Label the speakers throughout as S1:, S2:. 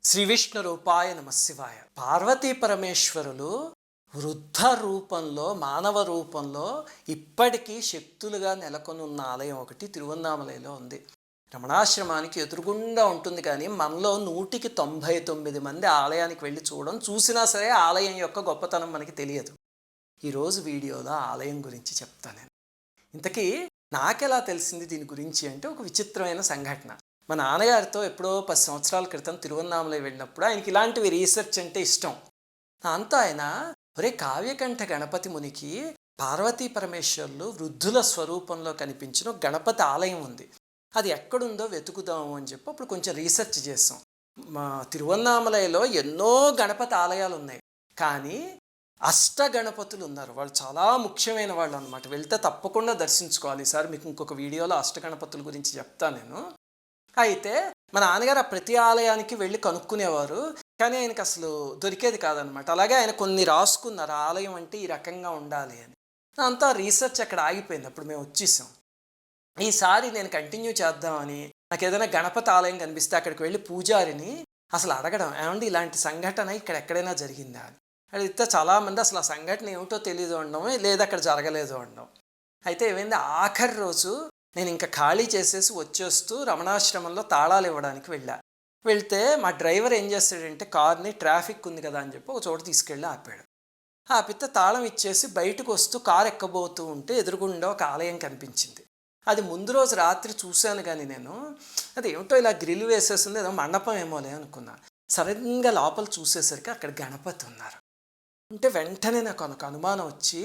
S1: శ్రీ విష్ణు రూపాయ నమశివాయ. పార్వతీ పరమేశ్వరులు వృద్ధ రూపంలో, మానవ రూపంలో ఇప్పటికీ శక్తులుగా నెలకొని ఉన్న ఆలయం ఒకటి తిరువన్నామలైలో ఉంది. రమణాశ్రమానికి ఎదురుగుండా ఉంటుంది, కానీ మనలో 199 మంది ఆలయానికి వెళ్ళి చూసినా సరే ఆలయం యొక్క గొప్పతనం మనకి తెలియదు. ఈరోజు వీడియోలో ఆలయం గురించి చెప్తాను నేను. ఇంతకీ నాకెలా తెలిసింది దీని గురించి అంటే, ఒక విచిత్రమైన సంఘటన. మా నాన్నగారితో ఎప్పుడో 10 సంవత్సరాల క్రితం తిరువన్నామలై వెళ్ళినప్పుడు ఆయనకి ఇలాంటివి రీసెర్చ్ అంటే ఇష్టం. దాంతో ఆయన, ఒరే కావ్యకంఠ గణపతి మునికి పార్వతీ పరమేశ్వరులు వృద్ధుల స్వరూపంలో కనిపించిన గణపతి ఆలయం ఉంది, అది ఎక్కడుందో వెతుకుదాము అని చెప్పి అప్పుడు కొంచెం రీసెర్చ్ చేసాం. మా తిరువన్నామలైలో ఎన్నో గణపతి ఆలయాలు ఉన్నాయి, కానీ అష్ట గణపతులు ఉన్నారు. వాళ్ళు చాలా ముఖ్యమైన వాళ్ళు అనమాట. వెళ్తే తప్పకుండా దర్శించుకోవాలి. ఈసారి మీకు ఇంకొక వీడియోలో అష్ట గణపతుల గురించి చెప్తాను నేను. అయితే మా నాన్నగారు ఆ ప్రతి ఆలయానికి వెళ్ళి కనుక్కునేవారు, కానీ ఆయనకు అసలు దొరికేది కాదనమాట. అలాగే ఆయన కొన్ని రాసుకున్నారు, ఆలయం అంటే ఈ రకంగా ఉండాలి అని. అంతా రీసెర్చ్ అక్కడ ఆగిపోయింది. అప్పుడు మేము వచ్చేసాం. ఈసారి నేను కంటిన్యూ చేద్దామని, నాకు ఏదైనా గణపతి ఆలయం కనిపిస్తే అక్కడికి వెళ్ళి పూజారిని అసలు అడగడం, ఏమంటే ఇలాంటి సంఘటన ఇక్కడ ఎక్కడైనా జరిగిందా అని అడిగితే చాలామంది అసలు ఆ సంఘటన ఏమిటో తెలియదు అనడం, లేదా అక్కడ జరగలేదు అనడం. అయితే ఏమైంది, ఆఖరి రోజు నేను ఇంకా ఖాళీ చేసేసి వచ్చేస్తూ రమణాశ్రమంలో తాళాలు ఇవ్వడానికి వెళ్తే మా డ్రైవర్ ఏం చేస్తాడంటే, కార్ని ట్రాఫిక్ ఉంది కదా అని చెప్పి ఒక చోట తీసుకెళ్ళి ఆపాడు. ఆపితే తాళం ఇచ్చేసి బయటకు వస్తూ కారు ఎక్కబోతూ ఉంటే ఎదురుగుండా ఒక ఆలయం కనిపించింది. అది ముందు రోజు రాత్రి చూశాను, కానీ నేను అది ఏమిటో ఇలా గ్రిల్ వేసేసింది, ఏదో మండపం ఏమోలే అనుకున్నా. సడన్గా లోపల చూసేసరికి అక్కడ గణపతి ఉన్నారు. అంటే వెంటనే నాకు ఒక అనుమానం వచ్చి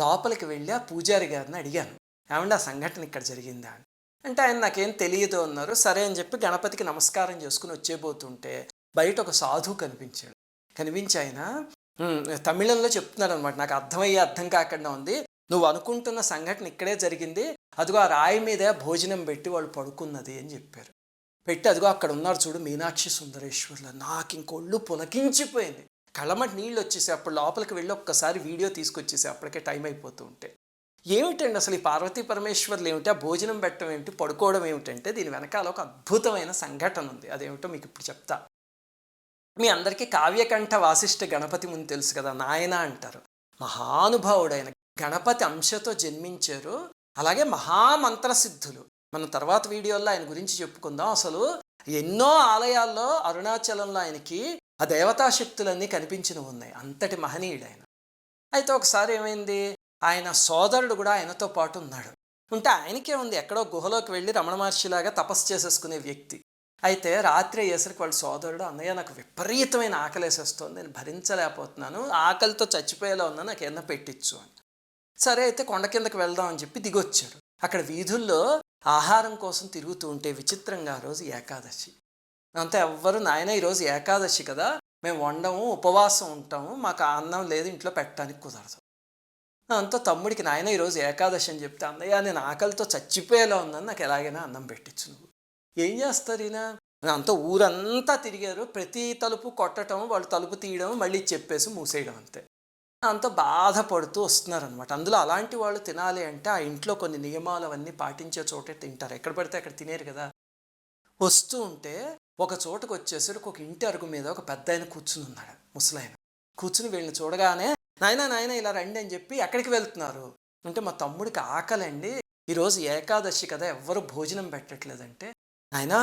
S1: లోపలికి వెళ్ళి ఆ పూజారి గారిని అడిగాను, ఏమంటే ఆ సంఘటన ఇక్కడ జరిగిందా అని. అంటే ఆయన నాకేం తెలియదు అన్నారు. సరే అని చెప్పి గణపతికి నమస్కారం చేసుకుని వచ్చేపోతుంటే బయట ఒక సాధువు కనిపించాడు. కనిపించి ఆయన తమిళంలో చెప్తున్నాడు అనమాట. నాకు అర్థం కాకుండా ఉంది, నువ్వు అనుకుంటున్న సంఘటన ఇక్కడే జరిగింది, అదిగో ఆ రాయి మీద భోజనం పెట్టి వాళ్ళు పడుకున్నది అని చెప్పారు. పెట్టి అదిగో అక్కడ ఉన్నారు చూడు మీనాక్షి సుందరేశ్వర్లు. నాకు ఇంకొళ్ళు పులకించిపోయింది, కళ్ళమటి నీళ్ళు వచ్చేసి. అప్పుడు లోపలికి వెళ్ళి ఒక్కసారి వీడియో తీసుకొచ్చేసి, అప్పటికే టైం అయిపోతూ ఉంటే. ఏమిటండి అసలు ఈ పార్వతీ పరమేశ్వర్లు ఏమిటి, ఆ భోజనం పెట్టడం ఏమిటి, పడుకోవడం ఏమిటంటే దీని వెనకాల ఒక అద్భుతమైన సంఘటన ఉంది. అదేమిటో మీకు ఇప్పుడు చెప్తా. మీ అందరికీ కావ్యకంఠ వాసిష్ఠ గణపతి ముని తెలుసు కదా, నాయన అంటారు. మహానుభావుడైన గణపతి అంశతో జన్మించారు. అలాగే మహామంత్రసిద్ధులు. మనం తర్వాత వీడియోల్లో ఆయన గురించి చెప్పుకుందాం. అసలు ఎన్నో ఆలయాల్లో అరుణాచలంలో ఆయనకి ఆ దేవతాశక్తులన్నీ కనిపించినవి ఉన్నాయి. అంతటి మహనీయుడైన. అయితే ఒకసారి ఏమైంది, ఆయన సోదరుడు కూడా ఆయనతో పాటు ఉన్నాడు. ఉంటే ఆయనకే ఉంది, ఎక్కడో గుహలోకి వెళ్ళి రమణ మహర్షిలాగా తపస్సు చేసేసుకునే వ్యక్తి. అయితే రాత్రి అయ్యేసరికి వాళ్ళ సోదరుడు, అన్నయ్య నాకు విపరీతమైన ఆకలేసేస్తుంది, నేను భరించలేకపోతున్నాను, ఆకలితో చచ్చిపోయేలా ఉన్నా, నాకు ఏదైనా పెట్టించు అని. సరే అయితే కొండ కిందకి వెళ్దాం అని చెప్పి దిగొచ్చాడు. అక్కడ వీధుల్లో ఆహారం కోసం తిరుగుతూ ఉంటే విచిత్రంగా ఆ రోజు ఏకాదశి. అంతా ఎవ్వరు, నాయన ఈరోజు ఏకాదశి కదా, మేము వండము, ఉపవాసం ఉంటాము, మాకు అన్నం లేదు, ఇంట్లో పెట్టడానికి కుదరదు. అంతా తమ్ముడికి, నాయన ఈరోజు ఏకాదశి అని చెప్తే, అన్నయ్య నేను ఆకలితో చచ్చిపోయేలా ఉందని, నాకు ఎలాగైనా అన్నం పెట్టించు. నువ్వు ఏం చేస్తారు ఈయన, అంతా ఊరంతా తిరిగారు, ప్రతి తలుపు కొట్టడం, వాళ్ళు తలుపు తీయడం, మళ్ళీ చెప్పేసి మూసేయడం, అంతే. అంతా బాధపడుతూ వస్తున్నారనమాట. అందులో అలాంటి వాళ్ళు తినాలి అంటే ఆ ఇంట్లో కొన్ని నియమాలు అవన్నీ పాటించే చోటే తింటారు, ఎక్కడ పడితే అక్కడ తినేరు కదా. వస్తూ ఉంటే ఒక చోటుకు వచ్చేసరికి ఒక ఇంటి అరుగు మీద ఒక పెద్ద ఆయన కూర్చుని ఉన్నాడు, ముసలాయన. కూర్చుని వీళ్ళని చూడగానే, నాయన ఇలా రండి అని చెప్పి, ఎక్కడికి వెళ్తున్నారు అంటే, మా తమ్ముడికి ఆకలండి, ఈరోజు ఏకాదశి కదా, ఎవ్వరు భోజనం పెట్టట్లేదంటే, నాయనా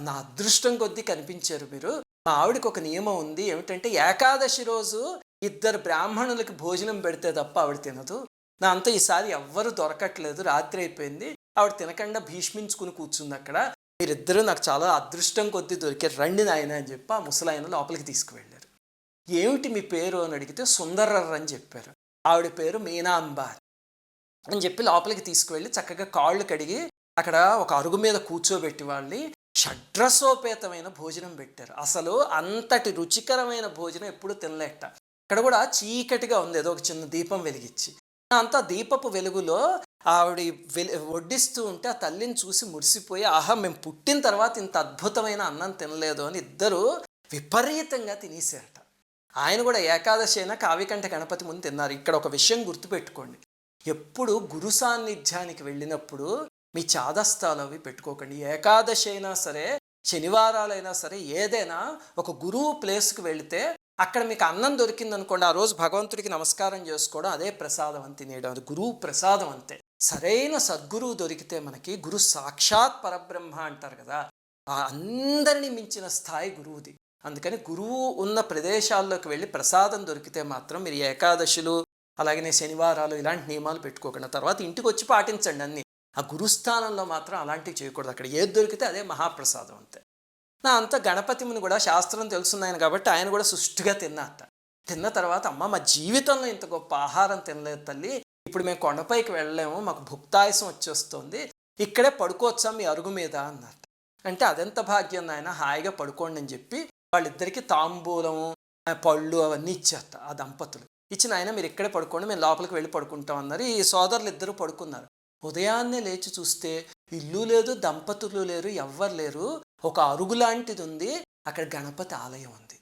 S1: నా అదృష్టం కొద్దీ కనిపించారు మీరు, మా ఆవిడకి ఒక నియమం ఉంది, ఏమిటంటే ఏకాదశి రోజు 2 బ్రాహ్మణులకి భోజనం పెడితే తప్ప ఆవిడ తినదు, నా అంతా ఈసారి ఎవ్వరు దొరకట్లేదు, రాత్రి అయిపోయింది, ఆవిడ తినకుండా భీష్మించుకుని కూర్చుంది అక్కడ, మీరిద్దరూ నాకు చాలా అదృష్టం కొద్దీ దొరికారు, రండి నాయన అని చెప్పి ఆ ముసలాయన లోపలికి తీసుకువెళ్ళారు. ఏమిటి మీ పేరు అని అడిగితే సుందరర్ అని చెప్పారు. ఆవిడ పేరు మీనాంబ అని చెప్పి లోపలికి తీసుకువెళ్ళి చక్కగా కాళ్ళు కడిగి అక్కడ ఒక అరుగు మీద కూర్చోబెట్టి వాళ్ళని షడ్రసోపేతమైన భోజనం పెట్టారు. అసలు అంతటి రుచికరమైన భోజనం ఎప్పుడు తినలేట. అక్కడ కూడా చీకటిగా ఉంది, ఏదో ఒక చిన్న దీపం వెలిగించి, అంతా దీపపు వెలుగులో ఆవిడ వడ్డిస్తూ ఉంటే ఆ తల్లిని చూసి మురిసిపోయి, ఆహా మేము పుట్టిన తర్వాత ఇంత అద్భుతమైన అన్నం తినలేదు అని ఇద్దరు విపరీతంగా తినేసారట. ఆయన కూడా ఏకాదశి అయినా కావ్యకంఠ గణపతి ముందు తిన్నారు. ఇక్కడ ఒక విషయం గుర్తుపెట్టుకోండి, ఎప్పుడు గురు సాన్నిధ్యానికి వెళ్ళినప్పుడు మీ చాదస్తాలు అవి పెట్టుకోకండి. ఏకాదశి అయినా సరే శనివారాలైనా సరే ఏదైనా ఒక గురువు ప్లేస్కి వెళితే అక్కడ మీకు అన్నం దొరికింది అనుకోండి, ఆ రోజు భగవంతుడికి నమస్కారం చేసుకోవడం అదే ప్రసాదం అని తినేయడం, అది గురువు ప్రసాదం అంతే. సరైన సద్గురువు దొరికితే మనకి గురు సాక్షాత్ పరబ్రహ్మ అంటారు కదా, ఆ అందరినీ మించిన స్థాయి గురువుది. అందుకని గురువు ఉన్న ప్రదేశాల్లోకి వెళ్ళి ప్రసాదం దొరికితే మాత్రం మీరు ఏకాదశులు అలాగనే శనివారాలు ఇలాంటి నియమాలు పెట్టుకోకుండా తర్వాత ఇంటికి వచ్చి పాటించండి అన్నీ. ఆ గురుస్థానంలో మాత్రం అలాంటివి చేయకూడదు. అక్కడ ఏది దొరికితే అదే మహాప్రసాదం అంతే. నా అంత గణపతిని కూడా శాస్త్రం తెలుసున్నాయని కాబట్టి ఆయన కూడా సుష్టిగా తిన్నట్ట. తిన్న తర్వాత అమ్మ మా జీవితంలో ఇంత గొప్ప ఆహారం తినలేదు తల్లి, ఇప్పుడు మేము కొండపైకి వెళ్ళలేము, మాకు భుక్తాయసం వచ్చేస్తుంది, ఇక్కడే పడుకోవచ్చా మీ అరుగు మీద అన్నట్టు. అంటే అదెంత భాగ్యం నాయన, హాయిగా పడుకోండి అని చెప్పి వాళ్ళిద్దరికీ తాంబూలము పళ్ళు అవన్నీ ఇచ్చేస్తా. ఆ దంపతులు ఇచ్చిన ఆయన మీరు ఇక్కడే పడుకోండి, మేము లోపలికి వెళ్ళి పడుకుంటాం అన్నారు. ఈ సోదరులు ఇద్దరు పడుకున్నారు. ఉదయాన్నే లేచి చూస్తే ఇల్లు లేదు, దంపతులు లేరు, ఎవ్వరు లేరు. ఒక అరుగు లాంటిది ఉంది, అక్కడ గణపతి ఆలయం ఉంది.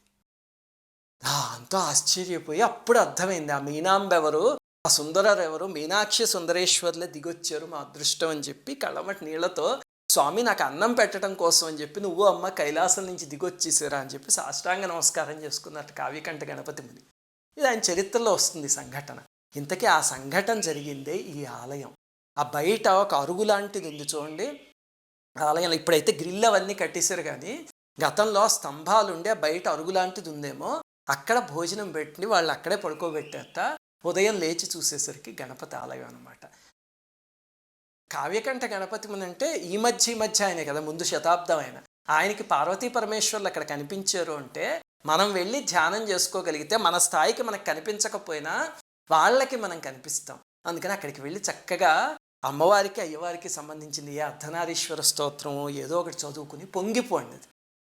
S1: అంతా ఆశ్చర్యపోయి అప్పుడు అర్థమైంది ఆ మీనాంబ ఎవరు, ఆ సుందరరు ఎవరు, మీనాక్షి సుందరేశ్వర్లే దిగొచ్చారు, మా అదృష్టం అని చెప్పి కళ్ళమటి నీళ్లతో స్వామి నాకు అన్నం పెట్టడం కోసం అని చెప్పి నువ్వు అమ్మ కైలాసం నుంచి దిగొచ్చేసారా అని చెప్పి సాష్టాంగ నమస్కారం చేసుకున్నట్టు కావ్యకంఠ గణపతి ముని. ఇది ఆయన చరిత్రలో వస్తుంది సంఘటన. ఇంతకీ ఆ సంఘటన జరిగిందే ఈ ఆలయం. ఆ బయట ఒక అరుగు లాంటిది ఉంది చూడండి ఆలయంలో. ఇప్పుడైతే గ్రిల్ అవన్నీ కట్టేశారు, కానీ గతంలో స్తంభాలు ఉండే బయట అరుగు లాంటిది ఉందేమో, అక్కడ భోజనం పెట్టి వాళ్ళు అక్కడే పడుకోబెట్టేట. ఉదయం లేచి చూసేసరికి గణపతి ఆలయం అనమాట. కావ్యకంఠ గణపతి ముని అంటే ఈ మధ్య ఆయనే కదా, ముందు శతాబ్దం ఆయన. ఆయనకి పార్వతీ పరమేశ్వర్లు అక్కడ కనిపించారు అంటే మనం వెళ్ళి ధ్యానం చేసుకోగలిగితే మన స్థాయికి మనకు కనిపించకపోయినా వాళ్ళకి మనం కనిపిస్తాం. అందుకని అక్కడికి వెళ్ళి చక్కగా అమ్మవారికి అయ్యవారికి సంబంధించింది ఏ అర్ధనారీశ్వర స్తోత్రమో ఏదో ఒకటి చదువుకుని పొంగిపోండి.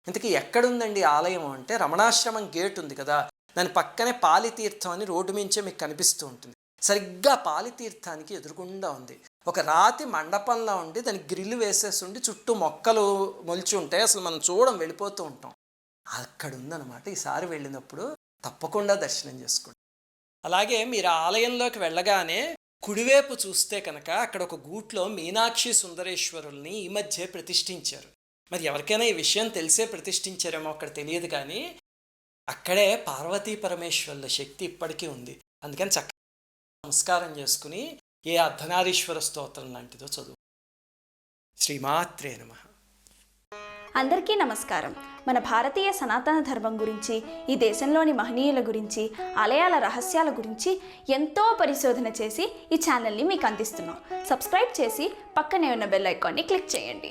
S1: ఇంతకీ ఎక్కడుందండి ఆలయం అంటే రమణాశ్రమం గేట్ ఉంది కదా, దాని పక్కనే పాలితీర్థం అని రోడ్డు మించే మీకు కనిపిస్తూ ఉంటుంది. సరిగ్గా పాలితీర్థానికి ఎదురుగుండా ఉంది ఒక రాతి మండపంలా ఉండి, దానికి గ్రిల్ వేసేసి ఉండి చుట్టూ మొక్కలు మొలిచి ఉంటాయి, అసలు మనం వెళ్ళిపోతూ ఉంటాం. అక్కడ ఉందన్నమాట. ఈసారి వెళ్ళినప్పుడు తప్పకుండా దర్శనం చేసుకోండి. అలాగే మీరు ఆలయంలోకి వెళ్ళగానే కుడివైపు చూస్తే కనుక అక్కడ ఒక గూట్లో మీనాక్షి సుందరేశ్వరుల్ని ఈ మధ్య ప్రతిష్ఠించారు. మరి ఎవరికైనా ఈ విషయం తెలిసే ప్రతిష్ఠించారేమో అక్కడ తెలియదు, కానీ అక్కడే పార్వతీ పరమేశ్వరుల శక్తి ఇప్పటికీ ఉంది. అందుకని చక్కగా నమస్కారం చేసుకుని ఏ అర్ధనారీశ్వర స్తోత్రం లాంటిదో చదువు. శ్రీమాత్రే నమః.
S2: అందరికీ నమస్కారం. మన భారతీయ సనాతన ధర్మం గురించి, ఈ దేశంలోని మహనీయుల గురించి, ఆలయాల రహస్యాల గురించి ఎంతో పరిశోధన చేసి ఈ ఛానల్ని మీకు అందిస్తున్నాం. సబ్స్క్రైబ్ చేసి పక్కనే ఉన్న బెల్ ఐకాన్ని క్లిక్ చేయండి.